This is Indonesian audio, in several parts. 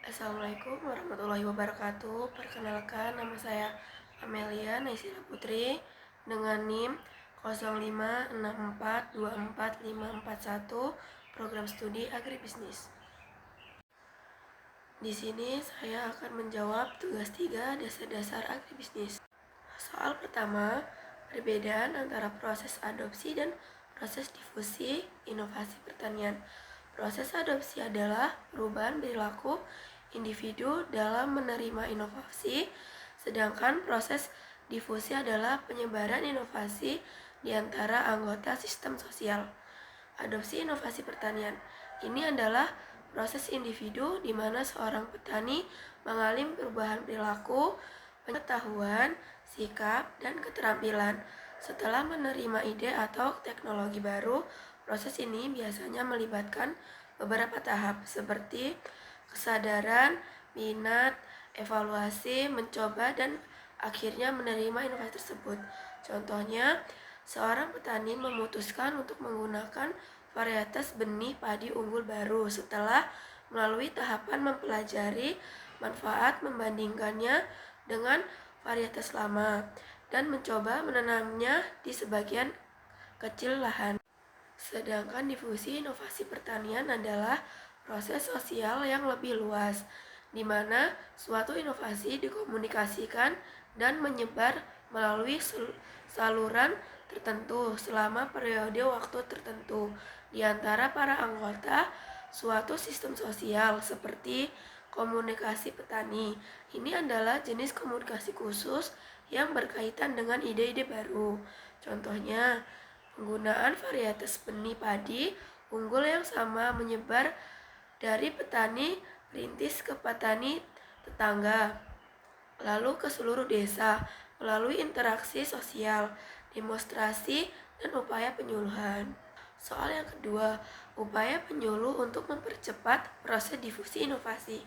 Assalamualaikum warahmatullahi wabarakatuh. Perkenalkan, nama saya Amelia Naisira Putri dengan NIM 0564245541, program studi agribisnis. Di sini saya akan menjawab tugas 3 dasar-dasar agribisnis. Soal pertama, perbedaan antara proses adopsi dan proses difusi inovasi pertanian. Proses adopsi adalah perubahan perilaku individu dalam menerima inovasi, sedangkan proses difusi adalah penyebaran inovasi di antara anggota sistem sosial. Adopsi inovasi pertanian ini adalah proses individu di mana seorang petani mengalami perubahan perilaku, pengetahuan, sikap, dan keterampilan. Setelah menerima ide atau teknologi baru, proses ini biasanya melibatkan beberapa tahap seperti kesadaran, minat, evaluasi, mencoba, dan akhirnya menerima inovasi tersebut. Contohnya, seorang petani memutuskan untuk menggunakan varietas benih padi unggul baru setelah melalui tahapan mempelajari manfaat membandingkannya dengan varietas lama dan mencoba menanamnya di sebagian kecil lahan. Sedangkan difusi inovasi pertanian adalah proses sosial yang lebih luas, di mana suatu inovasi dikomunikasikan dan menyebar melalui saluran tertentu selama periode waktu tertentu di antara para anggota suatu sistem sosial seperti komunikasi petani. Ini adalah jenis komunikasi khusus yang berkaitan dengan ide-ide baru. Contohnya, penggunaan varietas benih padi unggul yang sama menyebar dari petani perintis ke petani tetangga, lalu ke seluruh desa melalui interaksi sosial, demonstrasi, dan upaya penyuluhan. Soal yang kedua, upaya penyuluh untuk mempercepat proses difusi inovasi.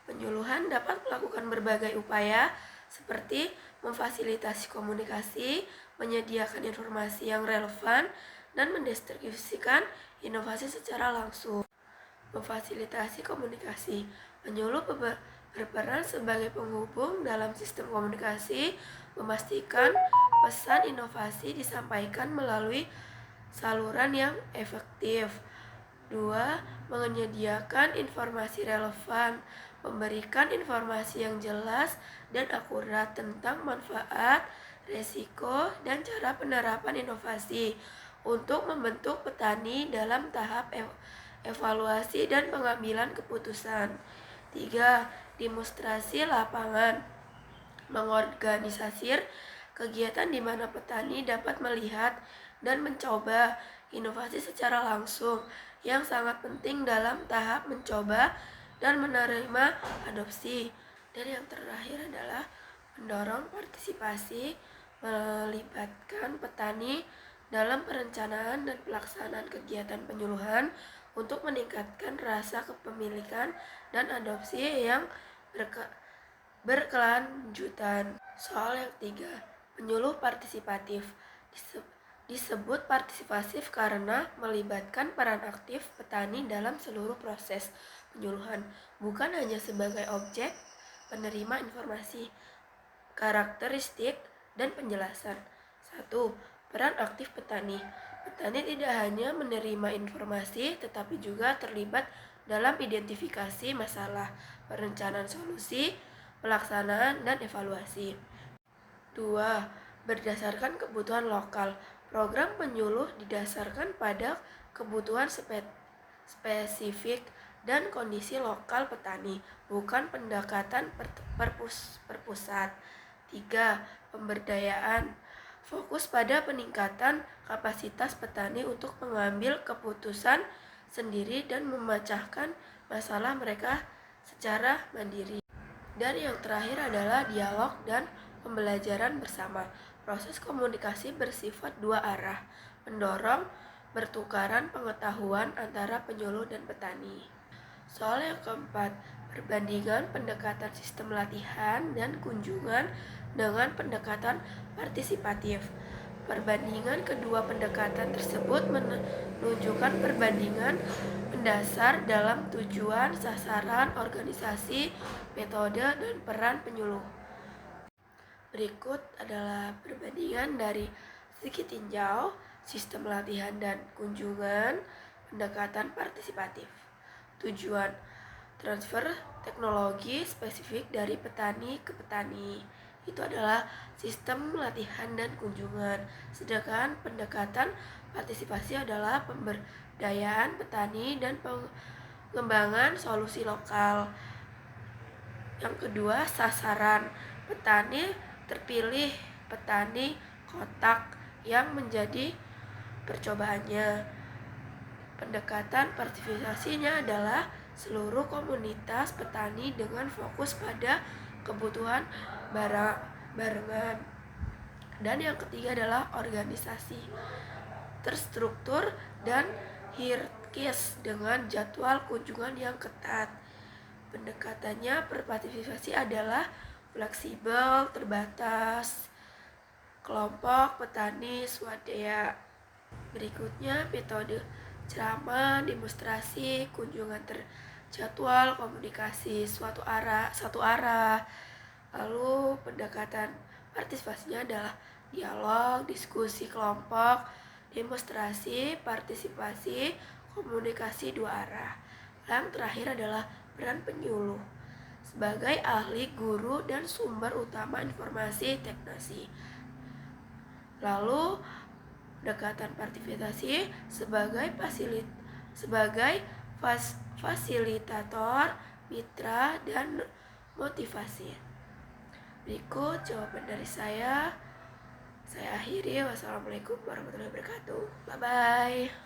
Penyuluhan dapat melakukan berbagai upaya seperti memfasilitasi komunikasi, menyediakan informasi yang relevan, dan mendistribusikan inovasi secara langsung. Memfasilitasi komunikasi. Penyuluh berperan sebagai penghubung dalam sistem komunikasi, memastikan pesan inovasi disampaikan melalui saluran yang efektif. 2. Menyediakan informasi relevan, memberikan informasi yang jelas dan akurat tentang manfaat, resiko, dan cara penerapan inovasi untuk membentuk petani dalam tahap evaluasi dan pengambilan keputusan. 3. Demonstrasi lapangan, mengorganisir kegiatan di mana petani dapat melihat dan mencoba inovasi secara langsung yang sangat penting dalam tahap mencoba dan menerima adopsi. Dan yang terakhir adalah mendorong partisipasi, melibatkan petani dalam perencanaan dan pelaksanaan kegiatan penyuluhan untuk meningkatkan rasa kepemilikan dan adopsi yang berkelanjutan. Soal yang 3, penyuluh partisipatif. Disebut partisipatif karena melibatkan peran aktif petani dalam seluruh proses penyuluhan, bukan hanya sebagai objek penerima informasi, karakteristik, dan penjelasan. 1. Peran aktif petani. Petani tidak hanya menerima informasi, tetapi juga terlibat dalam identifikasi masalah, perencanaan solusi, pelaksanaan, dan evaluasi. 2. Berdasarkan kebutuhan lokal. Program penyuluh didasarkan pada kebutuhan spesifik dan kondisi lokal petani, bukan pendekatan perpusat. 3. Pemberdayaan. Fokus pada peningkatan kapasitas petani untuk mengambil keputusan sendiri dan memecahkan masalah mereka secara mandiri. Dan yang terakhir adalah dialog dan pembelajaran bersama. Proses komunikasi bersifat dua arah, mendorong bertukaran pengetahuan antara penyuluh dan petani. Soal yang keempat, perbandingan pendekatan sistem latihan dan kunjungan dengan pendekatan partisipatif. Perbandingan kedua pendekatan tersebut menunjukkan perbandingan mendasar dalam tujuan, sasaran, organisasi, metode, dan peran penyuluh. Berikut adalah perbandingan dari segi tinjau, sistem latihan dan kunjungan, pendekatan partisipatif. Tujuan transfer teknologi spesifik dari petani ke petani. Itu adalah sistem latihan dan kunjungan. Sedangkan pendekatan partisipasi adalah pemberdayaan petani dan pengembangan solusi lokal. Yang kedua, sasaran. Petani terpilih petani kotak yang menjadi percobaannya. Pendekatan partisipasinya adalah seluruh komunitas petani dengan fokus pada kebutuhan barengan. Dan yang ketiga adalah organisasi terstruktur dan hierarkis dengan jadwal kunjungan yang ketat. Pendekatannya berpartisipasi adalah fleksibel, terbatas, kelompok petani swadaya. Berikutnya metode ceramah, demonstrasi, kunjungan terjadwal, komunikasi satu arah. Lalu pendekatan partisipasinya adalah dialog, diskusi kelompok, demonstrasi, partisipasi, komunikasi dua arah. Yang terakhir adalah peran penyuluh sebagai ahli, guru, dan sumber utama informasi teknisi. Lalu pendekatan partisipasi sebagai fasilitator, mitra, dan motivasi. Berikut jawaban dari saya. Saya akhiri. Wassalamualaikum warahmatullahi wabarakatuh. Bye-bye.